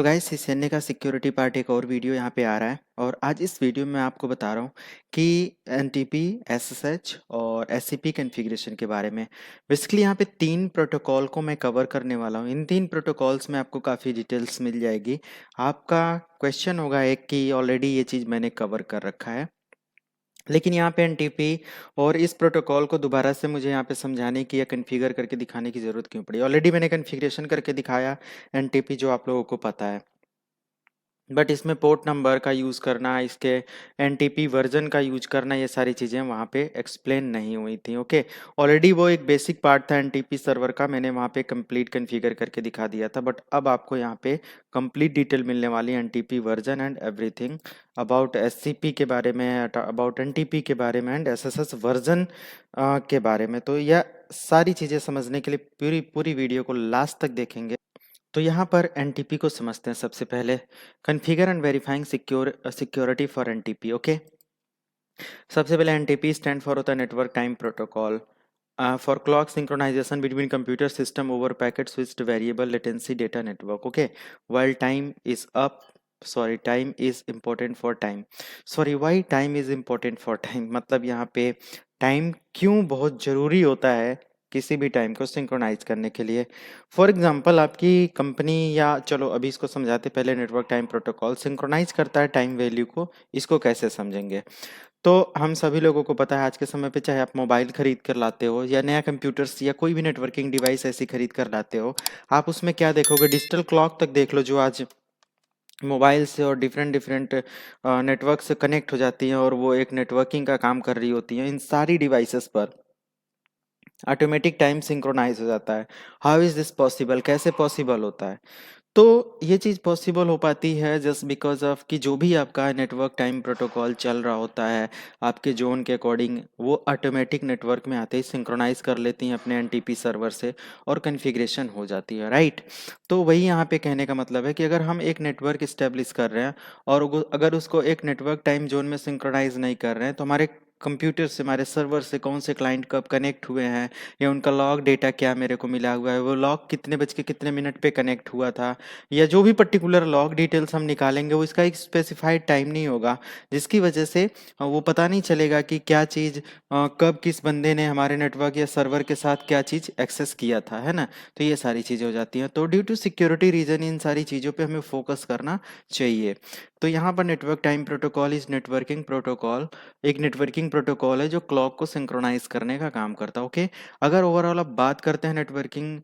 तो गाइस इस का सिक्योरिटी पार्ट एक और वीडियो यहाँ पे आ रहा है और आज इस वीडियो में आपको बता रहा हूँ कि एनटीपी एसएसएच और एससीपी कॉन्फ़िगरेशन के बारे में। बेसिकली यहाँ पे 3 प्रोटोकॉल को मैं कवर करने वाला हूँ। इन 3 प्रोटोकॉल्स में आपको काफ़ी डिटेल्स मिल जाएगी। आपका क्वेश्चन होगा एक कि ऑलरेडी ये चीज़ मैंने कवर कर रखा है, लेकिन यहाँ पे एनटीपी और इस प्रोटोकॉल को दोबारा से मुझे यहाँ पे समझाने की या कॉन्फ़िगर करके दिखाने की ज़रूरत क्यों पड़ी। ऑलरेडी मैंने कॉन्फ़िगरेशन करके दिखाया एनटीपी, जो आप लोगों को पता है, बट इसमें पोर्ट नंबर का यूज़ करना, इसके एनटीपी वर्जन का यूज करना, ये सारी चीज़ें वहाँ पे एक्सप्लेन नहीं हुई थी। ओके, ऑलरेडी वो एक बेसिक पार्ट था एनटीपी सर्वर का, मैंने वहाँ पे कंप्लीट कॉन्फ़िगर करके दिखा दिया था। बट अब आपको यहाँ पे कंप्लीट डिटेल मिलने वाली है NTP version and everything about SCP के बारे में, अबाउट एनटीपी के बारे में एंड एसएसएस वर्जन के बारे में। तो यह सारी चीज़ें समझने के लिए पूरी पूरी वीडियो को लास्ट तक देखेंगे। तो यहाँ पर एनटीपी को समझते हैं। सबसे पहले configure and verifying security for NTP. Okay, सबसे पहले एनटीपी स्टैंड फॉर होता है network time protocol for clock synchronisation between computer system over packet switched variable latency data network. Okay, while time is up sorry time is important for time sorry why time is important for time, मतलब यहाँ पे time क्यों बहुत ज़रूरी होता है किसी भी टाइम को सिंक्रोनाइज करने के लिए। फॉर एग्जांपल आपकी कंपनी, या चलो अभी इसको समझाते, पहले नेटवर्क टाइम प्रोटोकॉल सिंक्रोनाइज करता है टाइम वैल्यू को, इसको कैसे समझेंगे। तो हम सभी लोगों को पता है आज के समय पे, चाहे आप मोबाइल खरीद कर लाते हो या नया कंप्यूटर्स या कोई भी नेटवर्किंग डिवाइस ऐसी खरीद कर लाते हो, आप उसमें क्या देखोगे, डिजिटल क्लॉक तक देख लो, जो आज मोबाइल से और डिफरेंट डिफरेंट नेटवर्क से कनेक्ट हो जाती हैं और वो एक नेटवर्किंग का काम कर रही होती हैं। इन सारी डिवाइसेस पर ऑटोमेटिक टाइम सिंक्रोनाइज हो जाता है। हाउ इज़ दिस पॉसिबल, कैसे पॉसिबल होता है? तो ये चीज़ पॉसिबल हो पाती है जस्ट बिकॉज ऑफ कि जो भी आपका नेटवर्क टाइम प्रोटोकॉल चल रहा होता है, आपके जोन के अकॉर्डिंग वो ऑटोमेटिक नेटवर्क में आते ही सिंक्रोनाइज कर लेती हैं अपने एनटीपी सर्वर से और कॉन्फ़िगरेशन हो जाती है, राइट। तो वही यहाँ पे कहने का मतलब है कि अगर हम एक नेटवर्क इस्टेब्लिश कर रहे हैं और अगर उसको एक नेटवर्क टाइम जोन में सिंक्रोनाइज नहीं कर रहे हैं, तो हमारे कंप्यूटर से, हमारे सर्वर से कौन से क्लाइंट कब कनेक्ट हुए हैं, या उनका लॉग डेटा क्या मेरे को मिला हुआ है, वो लॉग कितने बज के कितने मिनट पे कनेक्ट हुआ था, या जो भी पर्टिकुलर लॉग डिटेल्स हम निकालेंगे वो इसका एक स्पेसिफाइड टाइम नहीं होगा, जिसकी वजह से वो पता नहीं चलेगा कि क्या चीज़ कब किस बंदे ने हमारे नेटवर्क या सर्वर के साथ क्या चीज़ एक्सेस किया था, है ना। तो ये सारी चीज़ें हो जाती हैं। तो ड्यू टू सिक्योरिटी रीज़न इन सारी चीज़ों पे हमें फोकस करना चाहिए। तो यहाँ पर network time protocol is networking protocol, एक नेटवर्किंग प्रोटोकॉल है जो क्लॉक को सिंक्रोनाइज करने का काम करता है। ओके, अगर ओवरऑल अब बात करते हैं नेटवर्किंग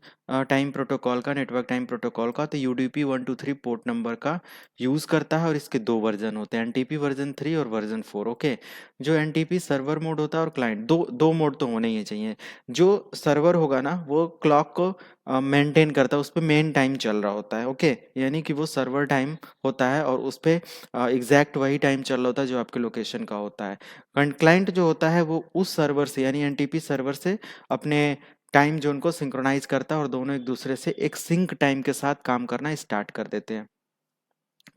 टाइम प्रोटोकॉल का, नेटवर्क टाइम प्रोटोकॉल का, तो यूडीपी 123 पोर्ट नंबर का यूज़ करता है और इसके 2 वर्जन होते हैं, एनटीपी वर्जन 3 और वर्जन 4। ओके, जो एनटीपी सर्वर मोड होता है और क्लाइंट, दो मोड तो होने ही चाहिए। जो सर्वर होगा ना, वो क्लॉक को मेंटेन करता है, उस पर मेन टाइम चल रहा होता है। ओके, यानी कि वो सर्वर टाइम होता है और उस पर एग्जैक्ट वही टाइम चल रहा होता है जो आपके लोकेशन का होता है। क्लाइंट जो होता है वो उस सर्वर से, यानी एनटीपी सर्वर से अपने टाइम जोन को सिंक्रोनाइज करता है और दोनों एक दूसरे से एक सिंक टाइम के साथ काम करना स्टार्ट कर देते हैं।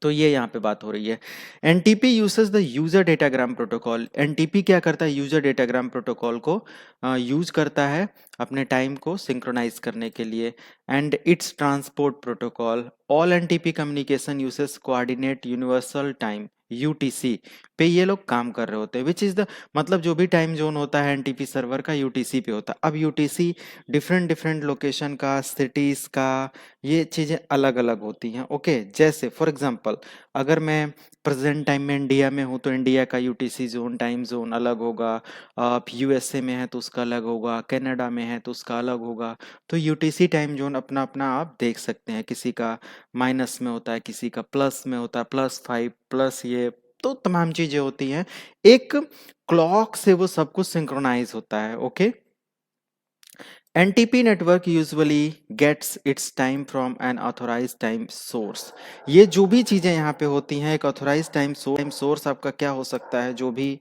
तो ये यहाँ पे बात हो रही है। NTP uses the user datagram protocol. NTP क्या करता है, यूजर डेटाग्राम प्रोटोकॉल को यूज करता है अपने टाइम को सिंक्रोनाइज करने के लिए। And it's transport protocol, all NTP communication uses coordinate universal time UTC पे ये लोग काम कर रहे होते हैं, विच इज द, मतलब जो भी टाइम जोन होता है एनटीपी सर्वर का यूटीसी पे होता है। अब यूटीसी डिफरेंट डिफरेंट लोकेशन का, सिटीज का, ये चीज़ें अलग अलग होती हैं। ओके, जैसे फॉर एग्जांपल अगर मैं प्रेजेंट टाइम में इंडिया में हूँ तो इंडिया का यूटीसी जोन, टाइम जोन अलग होगा। आप यूएसए में है तो उसका अलग होगा, कनाडा में है तो उसका अलग होगा। तो यूटीसी टाइम जोन अपना अपना आप देख सकते हैं, किसी का माइनस में होता है, किसी का प्लस में होता है, +5 प्लस, ये तो तमाम चीज़ें होती हैं। एक क्लॉक से वो सब कुछ सिंक्रोनाइज होता है। Okay, NTP network usually gets its time from an authorized time source। ये जो भी चीजें यहाँ पे होती हैं, एक authorized time source आपका क्या हो सकता है, जो भी,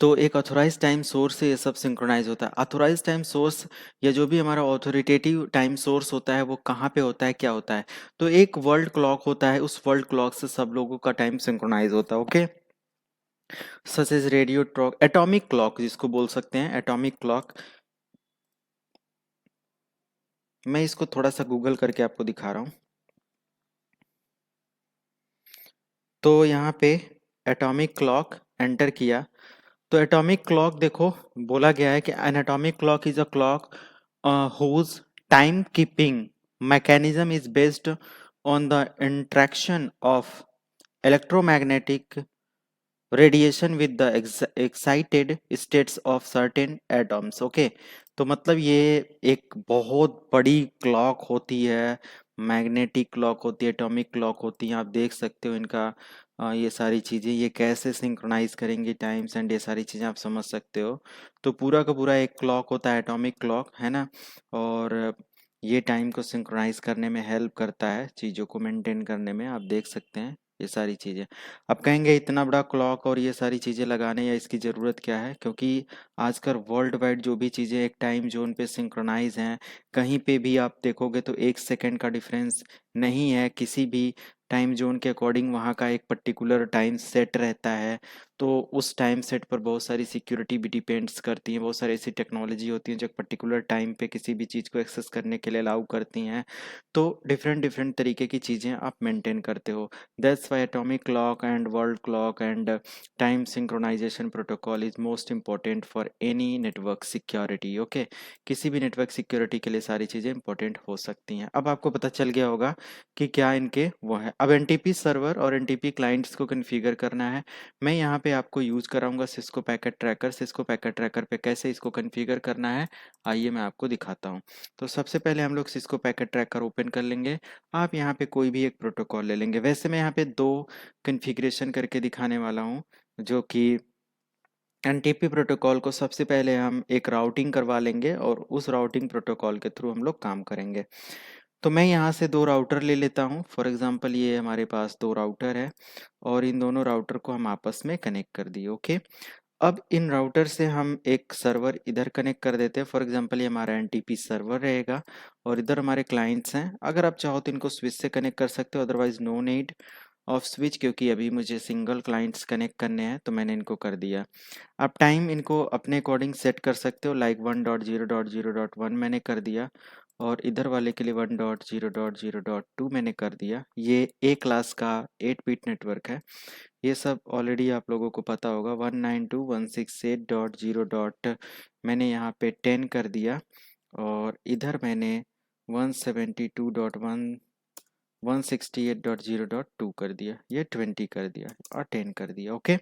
तो एक ऑथोराइज टाइम सोर्स से ये सब सिंक्रोनाइज होता है। ऑथोराइज टाइम सोर्स या जो भी हमारा ऑथोरिटेटिव टाइम सोर्स होता है वो कहाँ पे होता है, क्या होता है, तो एक वर्ल्ड क्लॉक होता है, उस वर्ल्ड क्लॉक से सब लोगों का टाइम सिंक्रोनाइज होता है। Okay, such as radio clock, atomic clock जिसको बोल सकते हैं, एटॉमिक क्लॉक। मैं इसको थोड़ा सा गूगल करके आपको दिखा रहा हूँ। तो यहाँ पे एटॉमिक क्लॉक एंटर किया, तो एटॉमिक क्लॉक देखो बोला गया है कि N atomic clock is a clock whose time keeping mechanism is based on the interaction of electromagnetic radiation with the excited states of certain atoms। Okay, तो मतलब ये एक बहुत बड़ी क्लॉक होती है, मैग्नेटिक क्लॉक होती है, एटॉमिक क्लॉक होती है। आप देख सकते हो इनका ये सारी चीज़ें ये कैसे सिंक्रोनाइज करेंगी टाइम्स एंड ये सारी चीज़ें आप समझ सकते हो। तो पूरा का पूरा एक क्लॉक होता है, एटॉमिक क्लॉक है ना, और ये टाइम को सिंक्रोनाइज करने में हेल्प करता है, चीज़ों को मेंटेन करने में। आप देख सकते हैं ये सारी चीज़ें। अब कहेंगे इतना बड़ा क्लॉक और ये सारी चीज़ें लगाने या इसकी ज़रूरत क्या है, क्योंकि आजकल वर्ल्ड वाइड जो भी चीज़ें एक टाइम जोन पे सिंक्रोनाइज हैं, कहीं पे भी आप देखोगे तो 1 सेकंड का डिफरेंस नहीं है। किसी भी टाइम जोन के अकॉर्डिंग वहाँ का एक पर्टिकुलर टाइम सेट रहता है। तो उस टाइम सेट पर बहुत सारी सिक्योरिटी भी डिपेंड्स करती हैं, बहुत सारी ऐसी टेक्नोलॉजी होती हैं जो पर्टिकुलर टाइम पे किसी भी चीज़ को एक्सेस करने के लिए अलाउ करती हैं। तो डिफरेंट डिफरेंट तरीके की चीज़ें आप मेंटेन करते हो। That's why atomic clock and world clock and time synchronization protocol is most important for any network security। Okay, किसी भी नेटवर्क सिक्योरिटी के लिए सारी चीज़ें इंपॉर्टेंट हो सकती हैं। अब आपको पता चल गया होगा कि क्या इनके वो है। अब एनटीपी सर्वर और एनटीपी क्लाइंट्स को कॉन्फ़िगर करना है। मैं यहाँ पे आपको यूज़ कराऊंगा Cisco packet tracker. Cisco packet tracker पे कैसे इसको कॉन्फ़िगर करना है आइए मैं आपको दिखाता हूँ। तो सबसे पहले हम लोग सिस्को पैकेट ट्रैकर ओपन कर लेंगे। आप यहाँ पे कोई भी एक प्रोटोकॉल ले लेंगे। वैसे मैं यहाँ पे 2 कॉन्फ़िगरेशन करके दिखाने वाला हूँ, जो कि एनटीपी प्रोटोकॉल को सबसे पहले हम एक राउटिंग करवा लेंगे और उस राउटिंग प्रोटोकॉल के थ्रू हम लोग काम करेंगे। तो मैं यहाँ से 2 राउटर ले लेता हूँ। फॉर एग्जांपल ये हमारे पास 2 राउटर है और इन दोनों राउटर को हम आपस में कनेक्ट कर दिए। ओके, अब इन राउटर से हम एक सर्वर इधर कनेक्ट कर देते हैं। फॉर एग्जांपल ये हमारा एनटीपी सर्वर रहेगा और इधर हमारे क्लाइंट्स हैं। अगर आप चाहो तो इनको स्विच से कनेक्ट कर सकते हो, otherwise no need of switch, क्योंकि अभी मुझे सिंगल क्लाइंट्स कनेक्ट करने हैं तो मैंने इनको कर दिया। आप टाइम इनको अपने अकॉर्डिंग सेट कर सकते हो, लाइक 1.0.0.1 मैंने कर दिया और इधर वाले के लिए 1.0.0.2 मैंने कर दिया। ये ए क्लास का 8 बिट नेटवर्क है। ये सब ऑलरेडी आप लोगों को पता होगा। 192.168.0 डॉट मैंने यहाँ पे 10 कर दिया और इधर मैंने 172.168.0.2 कर दिया, ये 20 कर दिया और 10 कर दिया। ओके,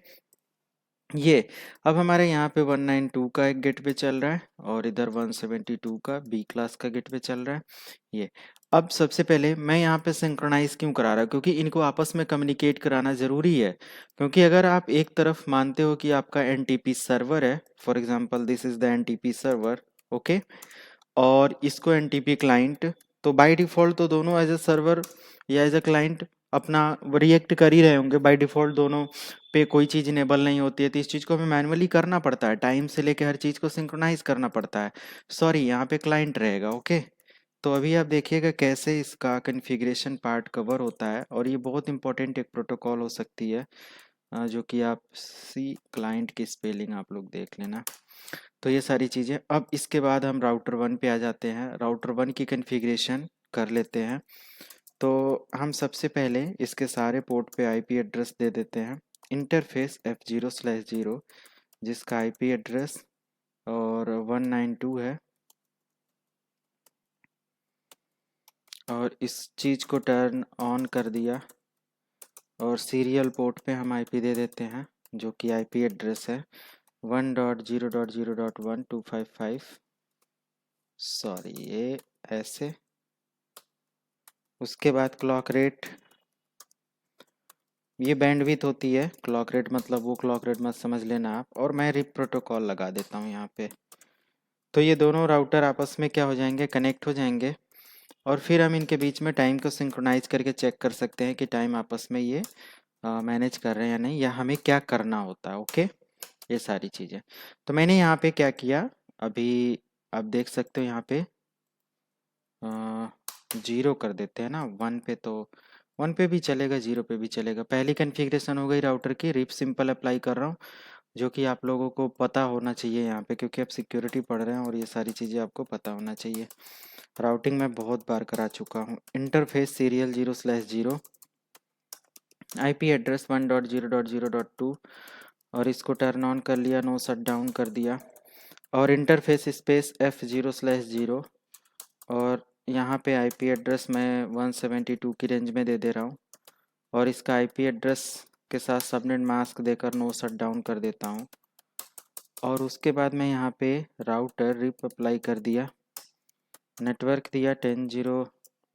ये अब हमारे यहाँ पे 192 का एक गेटवे चल रहा है और इधर 172 का बी क्लास का गेटवे चल रहा है। ये अब सबसे पहले मैं यहाँ पे सिंक्रोनाइज क्यों करा रहा हूँ, क्योंकि इनको आपस में कम्युनिकेट कराना ज़रूरी है। क्योंकि अगर आप एक तरफ मानते हो कि आपका एनटीपी सर्वर है, for example this is the NTP server, okay, और इसको एनटीपी क्लाइंट, तो बाय डिफ़ॉल्ट तो दोनों एज अ सर्वर या एज अ क्लाइंट अपना रिएक्ट कर ही रहे होंगे। बाय डिफ़ॉल्ट दोनों पे कोई चीज़ इनेबल नहीं होती है, तो इस चीज़ को हमें मैनुअली करना पड़ता है, टाइम से लेके हर चीज़ को सिंक्रोनाइज करना पड़ता है। सॉरी, यहाँ पे क्लाइंट रहेगा। ओके, तो अभी आप देखिएगा कैसे इसका कॉन्फ़िगरेशन पार्ट कवर होता है और ये बहुत इंपॉर्टेंट एक प्रोटोकॉल हो सकती है, जो कि आप सी क्लाइंट की स्पेलिंग आप लोग देख लेना। तो ये सारी चीज़ें। अब इसके बाद हम राउटर 1 पे आ जाते हैं, राउटर 1 की कॉन्फ़िगरेशन कर लेते हैं। तो हम सबसे पहले इसके सारे पोर्ट पे आईपी एड्रेस दे देते हैं। इंटरफेस F0/0 जिसका आईपी एड्रेस और 192 है, और इस चीज़ को टर्न ऑन कर दिया और सीरियल पोर्ट पे हम आईपी दे देते हैं जो कि आईपी एड्रेस है 1.0.0.1.255। सॉरी, ये ऐसे। उसके बाद क्लॉक रेट, ये बैंडविड्थ होती है। क्लॉक रेट मतलब वो क्लॉक रेट मत समझ लेना आप। और मैं रिप प्रोटोकॉल लगा देता हूँ यहाँ पे। तो ये दोनों राउटर आपस में क्या हो जाएंगे, कनेक्ट हो जाएंगे और फिर हम इनके बीच में टाइम को सिंक्रोनाइज करके चेक कर सकते हैं कि टाइम आपस में ये मैनेज कर रहे हैं या नहीं, या हमें क्या करना होता है। ओके, ये सारी चीज़ें। तो मैंने यहाँ पे क्या किया, अभी आप देख सकते हो यहाँ पे 0 कर देते हैं ना। 1 पे तो 1 पे भी चलेगा, 0 पे भी चलेगा। पहली कॉन्फ़िगरेशन हो गई राउटर की, रिप सिंपल अप्लाई कर रहा हूँ जो कि आप लोगों को पता होना चाहिए यहाँ पे, क्योंकि आप सिक्योरिटी पढ़ रहे हैं और ये सारी चीज़ें आपको पता होना चाहिए। राउटिंग मैं बहुत बार करा चुका हूँ। इंटरफेस सीरियल 0/0, IP एड्रेस 1.0.0.2 और इसको टर्न ऑन कर लिया, नो शट डाउन कर दिया, और इंटरफेस स्पेस F0/0 और यहाँ पे IP एड्रेस मैं 172 की रेंज में दे रहा हूँ और इसका IP एड्रेस के साथ सबनेट मास्क देकर नो शट डाउन कर देता हूँ। और उसके बाद मैं यहाँ पे राउटर रिप अप्लाई कर दिया, नेटवर्क दिया 10.0,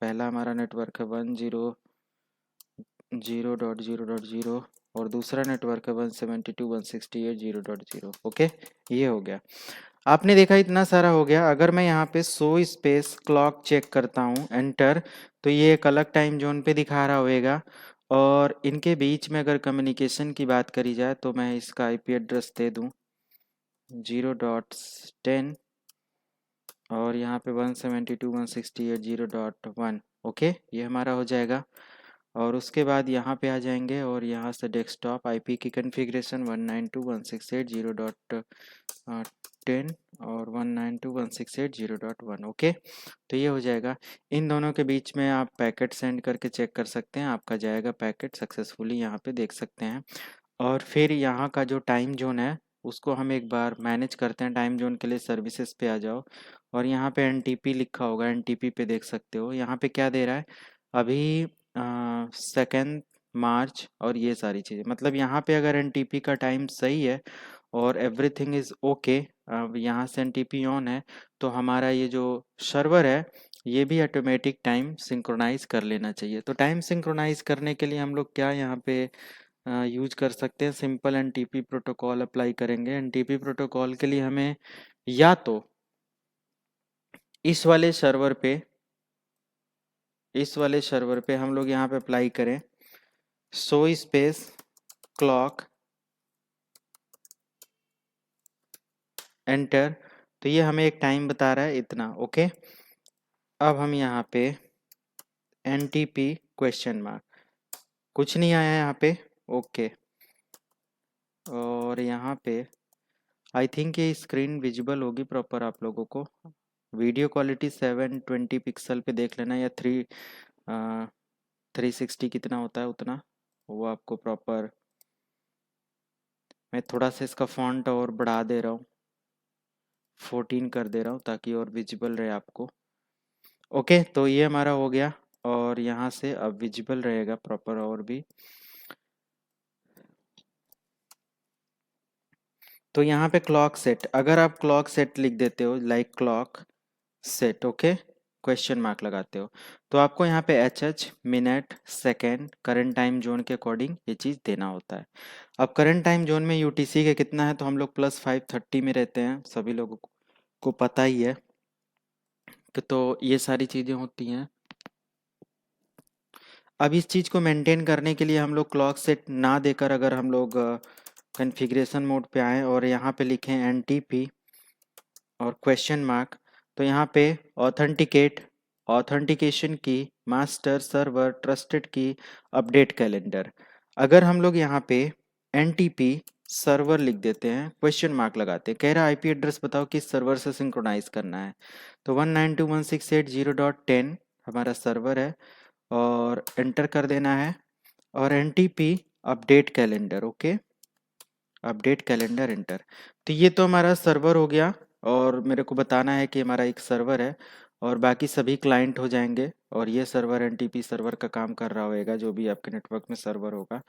पहला हमारा नेटवर्क है 100.0.0 और दूसरा नेटवर्क है 172.168.0.0। ओके, ये हो गया। आपने देखा इतना सारा हो गया। अगर मैं यहाँ पे शो स्पेस क्लॉक चेक करता हूँ एंटर, तो ये एक अलग टाइम जोन पे दिखा रहा होगा। और इनके बीच में अगर कम्युनिकेशन की बात करी जाए तो मैं इसका IP एड्रेस दे दूँ 0.10 और यहाँ पे 172.168.0.1। ओके, ये हमारा हो जाएगा। और उसके बाद यहाँ पे आ जाएंगे और यहाँ से डेस्कटॉप IP की कॉन्फ़िगरेशन 192.168.0.10 और 192.168.0.1। ओके, तो ये हो जाएगा। इन दोनों के बीच में आप पैकेट सेंड करके चेक कर सकते हैं, आपका जाएगा पैकेट सक्सेसफुली, यहाँ पे देख सकते हैं। और फिर यहाँ का जो टाइम जोन है उसको हम एक बार मैनेज करते हैं। टाइम जोन के लिए सर्विसेज पे आ जाओ और यहाँ पे NTP लिखा होगा, NTP पे देख सकते हो। यहाँ पे क्या दे रहा है अभी, 2 मार्च और ये सारी चीज़ें, मतलब यहाँ पे अगर NTP का टाइम सही है और एवरीथिंग इज़ ओके, अब यहाँ से NTP ऑन है, तो हमारा ये जो सर्वर है ये भी ऑटोमेटिक टाइम सिंक्रोनाइज कर लेना चाहिए। तो टाइम सिंक्रोनाइज करने के लिए हम लोग क्या यहाँ पे यूज कर सकते हैं, सिंपल NTP प्रोटोकॉल अप्लाई करेंगे। NTP प्रोटोकॉल के लिए हमें या तो इस वाले सर्वर पे हम लोग यहाँ पे अप्लाई करें शो स्पेस क्लॉक एंटर, तो ये हमें एक टाइम बता रहा है इतना। ओके, अब हम यहाँ पे NTP क्वेश्चन मार्क, कुछ नहीं आया यहाँ पे। ओके, और यहाँ पे आई थिंक ये स्क्रीन विजिबल होगी प्रॉपर आप लोगों को। वीडियो क्वालिटी 720 पिक्सल पे देख लेना, या 360 कितना होता है उतना, वो आपको प्रॉपर। मैं थोड़ा सा इसका फॉन्ट और बढ़ा दे रहा हूँ, 14 कर दे रहा हूँ ताकि और विजिबल रहे आपको। ओके, तो ये हमारा हो गया और यहाँ से अब विजिबल रहेगा प्रॉपर और भी। तो यहाँ पे क्लॉक सेट, अगर आप क्लॉक सेट लिख देते हो like clock set, okay, question mark लगाते हो, तो आपको यहाँ पे HH minute second current time zone के अकॉर्डिंग ये चीज़ देना होता है। अब करंट टाइम जोन में UTC के कितना है, तो हम लोग +530 में रहते हैं, सभी लोगों को पता ही है कि तो ये सारी चीज़ें होती हैं। अब इस चीज़ को मेंटेन करने के लिए हम लोग क्लॉक सेट ना देकर अगर हम लोग कॉन्फ़िगरेशन मोड पे आएँ और यहाँ पे लिखें NTP और क्वेश्चन मार्क, तो यहाँ पे ऑथेंटिकेट, ऑथेंटिकेशन की, मास्टर सर्वर, ट्रस्टेड की, अपडेट कैलेंडर। अगर हम लोग यहाँ पे NTP सर्वर लिख देते हैं, क्वेश्चन मार्क लगाते हैं, कह रहा IP एड्रेस बताओ किस सर्वर से सिंक्रोनाइज करना है, तो 192.168.0.10 हमारा सर्वर है और एंटर कर देना है। और NTP update calendar, okay, update calendar enter. तो ये तो हमारा सर्वर हो गया और मेरे को बताना है कि हमारा एक सर्वर है और बाकी सभी क्लाइंट हो जाएंगे और ये सर्वर NTP सर्वर का काम कर रहा होगा, जो भी आपके नेटवर्क में सर्वर होगा।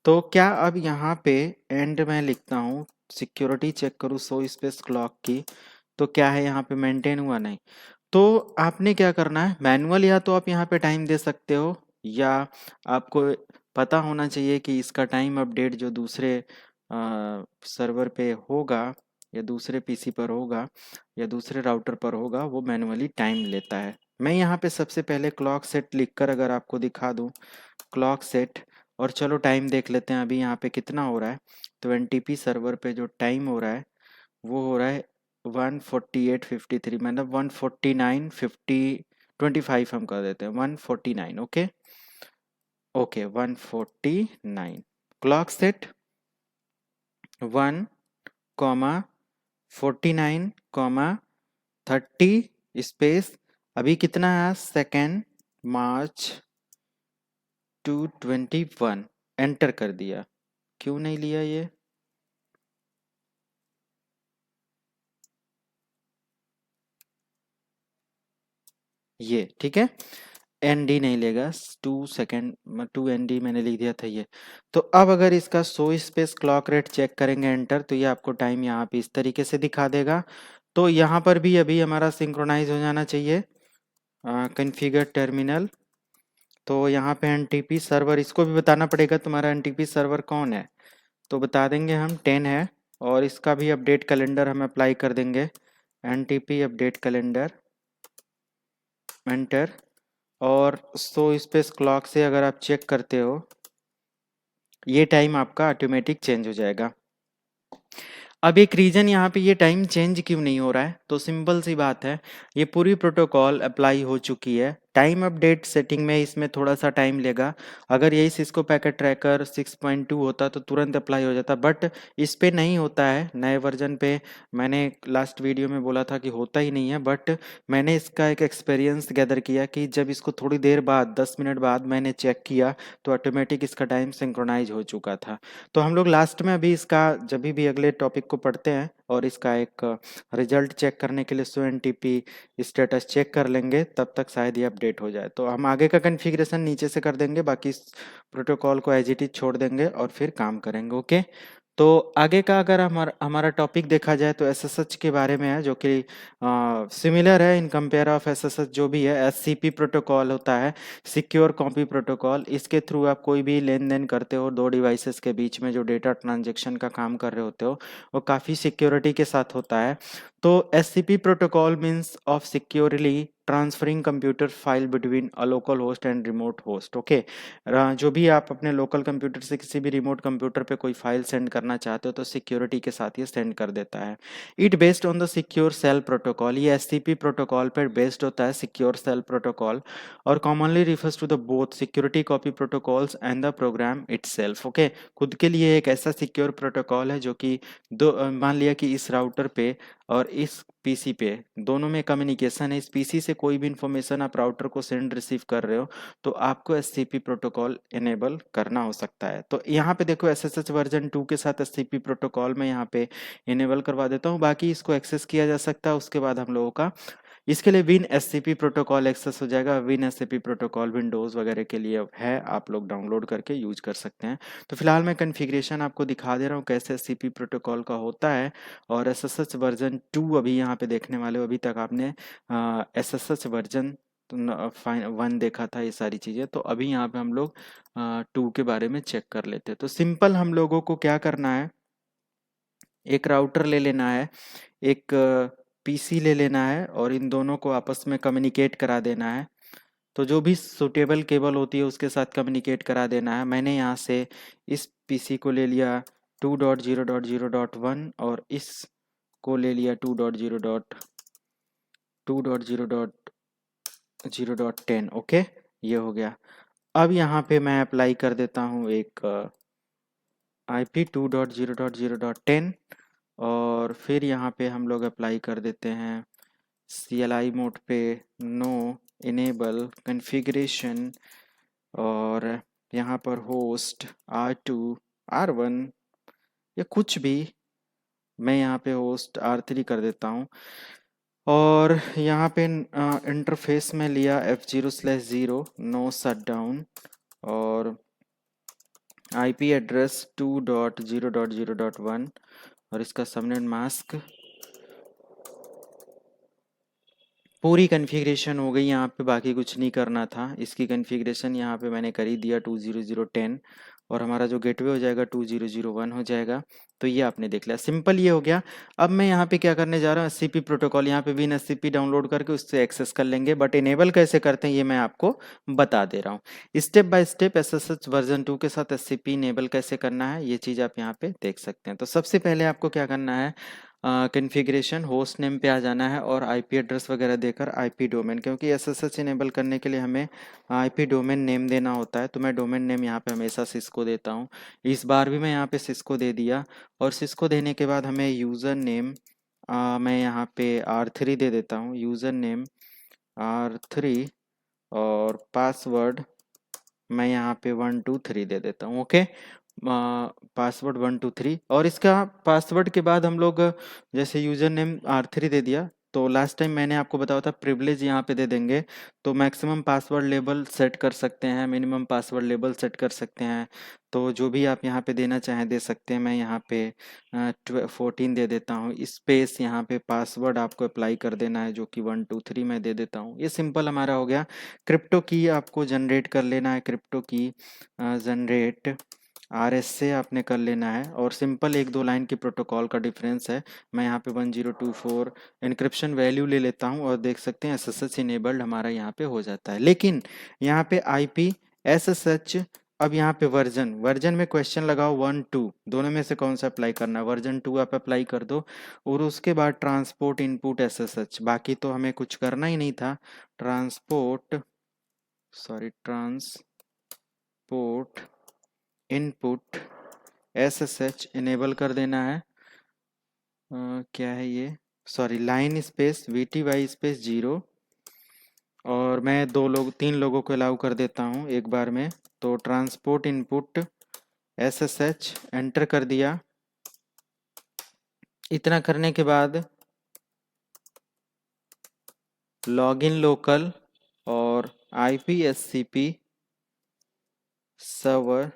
तो क्या अब यहाँ पे एंड में लिखता हूँ सिक्योरिटी चेक करूँ शो स्पेस क्लॉक की, तो क्या है यहाँ पे मेंटेन हुआ, नहीं। तो आपने क्या करना है मैनुअल, या तो आप यहाँ पे टाइम दे सकते हो, या आपको पता होना चाहिए कि इसका टाइम अपडेट जो दूसरे सर्वर पे होगा या दूसरे PC पर होगा या दूसरे राउटर पर होगा, वो मैनुअली टाइम लेता है। मैं यहाँ पे सबसे पहले क्लॉक सेट लिखकर अगर आपको दिखा दूँ, क्लॉक सेट, और चलो टाइम देख लेते हैं अभी यहाँ पे कितना हो रहा है। तो NTP सर्वर पे जो टाइम हो रहा है वो हो रहा है 148:53, मतलब 149:25 हम कर देते हैं 149। Okay, okay 149 clock set 1,49,30 space अभी कितना है 2 मार्च 2021 एंटर कर दिया। क्यों नहीं लिया ये ठीक है। एनडी नहीं लेगा 2 सेकेंड 2 ND मैंने लिख दिया था ये। तो अब अगर इसका 100 स्पेस क्लॉक रेट चेक करेंगे एंटर, तो ये आपको टाइम यहाँ पे इस तरीके से दिखा देगा। तो यहाँ पर भी अभी हमारा सिंक्रोनाइज हो जाना चाहिए। कॉन्फ़िगर टर्मिनल, तो यहाँ पे एनटीपी सर्वर, इसको भी बताना पड़ेगा तुम्हारा एनटीपी सर्वर कौन है, तो बता देंगे हम 10 है। और इसका भी अपडेट कैलेंडर हम अप्लाई कर देंगे, एनटीपी अपडेट कैलेंडर एंटर। और 100 स्पेस क्लॉक से अगर आप चेक करते हो ये टाइम आपका ऑटोमेटिक चेंज हो जाएगा। अब एक रीज़न यहाँ पे ये टाइम चेंज क्यों नहीं हो रहा है, तो सिंपल सी बात है, ये पूरी प्रोटोकॉल अप्लाई हो चुकी है। टाइम अपडेट सेटिंग में इसमें थोड़ा सा टाइम लेगा। अगर यही सिस्को पैकेट ट्रैकर 6.2 होता तो तुरंत अप्लाई हो जाता, बट इस पे नहीं होता है। नए वर्जन पे मैंने लास्ट वीडियो में बोला था कि होता ही नहीं है, बट मैंने इसका एक एक्सपीरियंस गैदर किया कि जब इसको थोड़ी देर बाद 10 मिनट बाद मैंने चेक किया तो ऑटोमेटिक इसका टाइम सिंक्रोनाइज हो चुका था। तो हम लोग लास्ट में अभी इसका जब भी अगले टॉपिक को पढ़ते हैं और इसका एक रिजल्ट चेक करने के लिए 100 NTP स्टेटस चेक कर लेंगे, तब तक शायद ये अपडेट हो जाए। तो हम आगे का कॉन्फ़िगरेशन नीचे से कर देंगे, बाकी इस प्रोटोकॉल को एज इट इज छोड़ देंगे और फिर काम करेंगे। ओके, तो आगे का अगर हमारा हमारा टॉपिक देखा जाए तो SSH के बारे में है, जो कि सिमिलर है इन कंपेयर ऑफ SSH जो भी है। SCP प्रोटोकॉल होता है, सिक्योर कॉपी प्रोटोकॉल। इसके थ्रू आप कोई भी लेन देन करते हो दो डिवाइसेस के बीच में, जो डेटा ट्रांजैक्शन का काम कर रहे होते हो, वो काफ़ी सिक्योरिटी के साथ होता है। तो SCP protocol means of securely transferring computer file between a local host and remote host. Okay, जो भी आप अपने लोकल कंप्यूटर से किसी भी रिमोट कंप्यूटर पे कोई फाइल सेंड करना चाहते हो तो सिक्योरिटी के साथ ये सेंड कर देता है। It based on the secure shell protocol, ये SCP प्रोटोकॉल पर बेस्ड होता है, सिक्योर सेल प्रोटोकॉल, और commonly refers to the both security copy protocols and the program itself. Okay, खुद के लिए एक ऐसा सिक्योर प्रोटोकॉल है जो कि मान लिया कि इस राउटर पे और इस पीसी पे दोनों में कम्युनिकेशन है। इस पीसी से कोई भी इंफॉर्मेशन आप राउटर को सेंड रिसीव कर रहे हो तो आपको SCP प्रोटोकॉल इनेबल करना हो सकता है। तो यहाँ पे देखो SSH वर्जन 2 के साथ SCP प्रोटोकॉल मैं यहाँ पे इनेबल करवा देता हूँ, बाकी इसको एक्सेस किया जा सकता है। उसके बाद हम लोगों का इसके लिए विन SCP प्रोटोकॉल एक्सेस हो जाएगा। विन SCP प्रोटोकॉल विंडोज़ वगैरह के लिए है, आप लोग डाउनलोड करके यूज कर सकते हैं। तो फिलहाल मैं कॉन्फ़िगरेशन आपको दिखा दे रहा हूँ कैसे SCP प्रोटोकॉल का होता है। और SSH वर्जन 2 अभी यहाँ पे देखने वाले हो। अभी तक आपने SSH वर्जन 1 देखा था, ये सारी चीज़ें। तो अभी यहाँ पे हम लोग 2 के बारे में चेक कर लेते हैं। तो सिंपल हम लोगों को क्या करना है, एक राउटर ले लेना है, एक पीसी ले लेना है, और इन दोनों को आपस में कम्युनिकेट करा देना है। तो जो भी सूटेबल केबल होती है उसके साथ कम्युनिकेट करा देना है। मैंने यहाँ से इस पीसी को ले लिया 2.0.0.1 और इस को ले लिया 2.0.2.0.10। ओके, ये हो गया। अब यहाँ पे मैं अप्लाई कर देता हूँ एक IP 2.0.0.10, और फिर यहाँ पे हम लोग अप्लाई कर देते हैं CLI मोड पे नो इनेबल कॉन्फ़िगरेशन, और यहाँ पर होस्ट R2 R1 या कुछ भी, मैं यहाँ पे होस्ट R3 कर देता हूँ। और यहाँ पे इंटरफेस में लिया F0/0 नो शटडाउन, और IP एड्रेस 2.0.0.1, और इसका सबनेट मास्क। पूरी कॉन्फ़िगरेशन हो गई यहाँ पे, बाकी कुछ नहीं करना था। इसकी कॉन्फ़िगरेशन यहाँ पे मैंने कर ही दिया 2.0.0.10, और हमारा जो गेटवे हो जाएगा 2.0.0.1 हो जाएगा। तो ये आपने देख लिया, सिंपल ये हो गया। अब मैं यहाँ पे क्या करने जा रहा हूँ, SCP प्रोटोकॉल यहाँ पे विन SCP डाउनलोड करके उससे एक्सेस कर लेंगे, बट इनेबल कैसे करते हैं ये मैं आपको बता दे रहा हूँ step by step. SSH version 2 के साथ SCP इनेबल कैसे करना है ये चीज़ आप यहाँ पे देख सकते हैं। तो सबसे पहले आपको क्या करना है, कॉन्फ़िगरेशन होस्ट नेम पे आ जाना है और आईपी एड्रेस वगैरह देकर आईपी डोमेन, क्योंकि एसएसएच इनेबल करने के लिए हमें आईपी डोमेन नेम देना होता है। तो मैं डोमेन नेम यहाँ पे हमेशा सिस्को देता हूँ। इस बार भी मैं यहाँ पे सिस्को दे दिया और सिस्को देने के बाद हमें यूज़र नेम मैं यहाँ पे R3 दे देता हूँ, यूज़र नेम R3 और पासवर्ड मैं यहाँ पे 123 दे देता हूँ। ओके, पासवर्ड 123 और इसका पासवर्ड के बाद हम लोग जैसे यूजर नेम R3 दे दिया, तो लास्ट टाइम मैंने आपको बताया था प्रिविलेज यहाँ पे दे देंगे। तो मैक्सिमम पासवर्ड लेबल सेट कर सकते हैं, मिनिमम पासवर्ड लेबल सेट कर सकते हैं। तो जो भी आप यहाँ पे देना चाहें दे सकते हैं। मैं यहाँ पे 14 दे देता हूँ। स्पेस यहाँ पे पासवर्ड आपको अप्लाई कर देना है, जो कि 123 मैं दे देता हूँ। ये सिंपल हमारा हो गया। क्रिप्टो की आपको जनरेट कर लेना है, क्रिप्टो की जनरेट RS से आपने कर लेना है और सिंपल 1-2 लाइन की प्रोटोकॉल का डिफरेंस है। मैं यहाँ पे 1024 इनक्रिप्शन वैल्यू ले लेता हूँ और देख सकते हैं SSH इनेबल्ड हमारा यहाँ पे हो जाता है। लेकिन यहाँ पे IP SSH, अब यहाँ पे वर्जन में क्वेश्चन लगाओ 1 2 दोनों में से कौन सा अप्लाई करना है। वर्जन 2 आप अप्लाई कर दो और उसके बाद ट्रांसपोर्ट इनपुट SSH, बाकी तो हमें कुछ करना ही नहीं था। ट्रांसपोर्ट इनपुट SSH इनेबल कर देना है। क्या है ये, लाइन स्पेस VTY स्पेस 0 और मैं 3 लोगों को अलाउ कर देता हूँ एक बार में। तो ट्रांसपोर्ट इनपुट SSH एंटर कर दिया। इतना करने के बाद लॉगिन लोकल और IPSCP सर्वर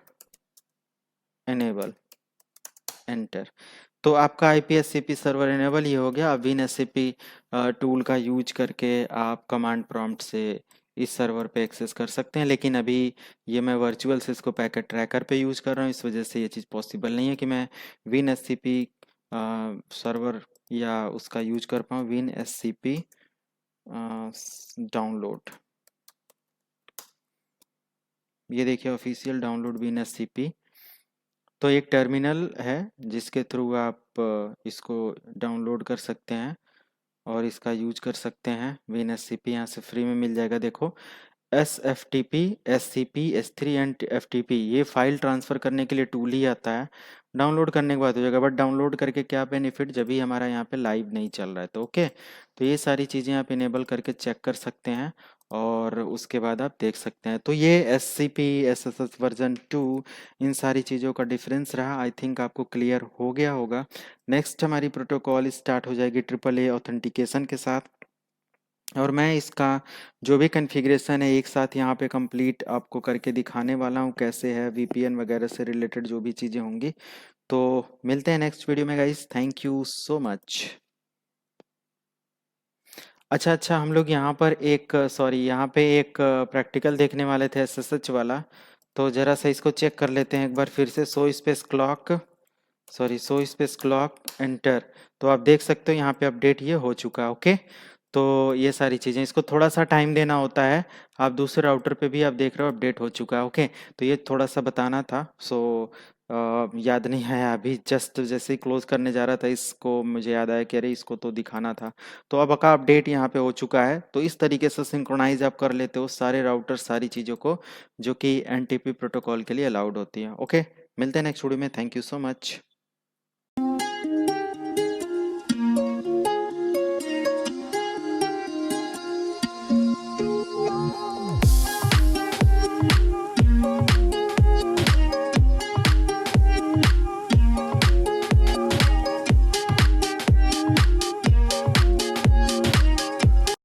इनेबल, एंटर। तो आपका IPSCP सर्वर इनेबल ही हो गया। अब WinSCP टूल का यूज करके आप कमांड प्रॉम्प्ट से इस सर्वर पे एक्सेस कर सकते हैं। लेकिन अभी ये मैं वर्चुअल सिस्को पैकेट ट्रैकर पे यूज कर रहा हूँ, इस वजह से ये चीज़ पॉसिबल नहीं है कि मैं WinSCP सर्वर या उसका यूज कर पाऊँ। WinSCP डाउनलोड, ये देखिए ऑफिशियल डाउनलोड WinSCP। तो एक टर्मिनल है जिसके थ्रू आप इसको डाउनलोड कर सकते हैं और इसका यूज कर सकते हैं। WinSCP यहाँ से फ्री में मिल जाएगा। देखो SFTP, SCP, S3 and FTP, ये फाइल ट्रांसफ़र करने के लिए टूल ही आता है। डाउनलोड करने के बाद हो जाएगा, बट डाउनलोड करके क्या बेनिफिट, जब भी हमारा यहाँ पे लाइव नहीं चल रहा है तो ओके। तो ये सारी चीज़ें आप इनेबल करके चेक कर सकते हैं और उसके बाद आप देख सकते हैं। तो ये SCP SSH वर्जन 2 इन सारी चीज़ों का डिफरेंस रहा। आई थिंक आपको क्लियर हो गया होगा। नेक्स्ट हमारी प्रोटोकॉल स्टार्ट हो जाएगी AAA ऑथेंटिकेशन के साथ और मैं इसका जो भी कॉन्फ़िगरेशन है एक साथ यहाँ पे कंप्लीट आपको करके दिखाने वाला हूँ, कैसे है VPN वगैरह से रिलेटेड जो भी चीज़ें होंगी। तो मिलते हैं नेक्स्ट वीडियो में guys, thank you so much. अच्छा, हम लोग यहाँ पर यहाँ पे एक प्रैक्टिकल देखने वाले थे SSH वाला। तो ज़रा सा इसको चेक कर लेते हैं एक बार फिर से। Show space clock enter. तो आप देख सकते हो यहाँ पे अपडेट ये हो चुका है। ओके, तो ये सारी चीज़ें, इसको थोड़ा सा टाइम देना होता है। आप दूसरे राउटर पे भी आप देख रहे हो अपडेट हो चुका है। ओके, तो ये थोड़ा सा बताना था। याद नहीं आया अभी, जस्ट जैसे ही क्लोज करने जा रहा था इसको मुझे याद आया कि अरे इसको तो दिखाना था। तो अब का अपडेट यहाँ पे हो चुका है। तो इस तरीके से सिंक्रोनाइज आप कर लेते हो सारे राउटर सारी चीज़ों को, जो कि NTP प्रोटोकॉल के लिए अलाउड होती है। ओके, मिलते हैं नेक्स्ट वीडियो में। Thank you so much.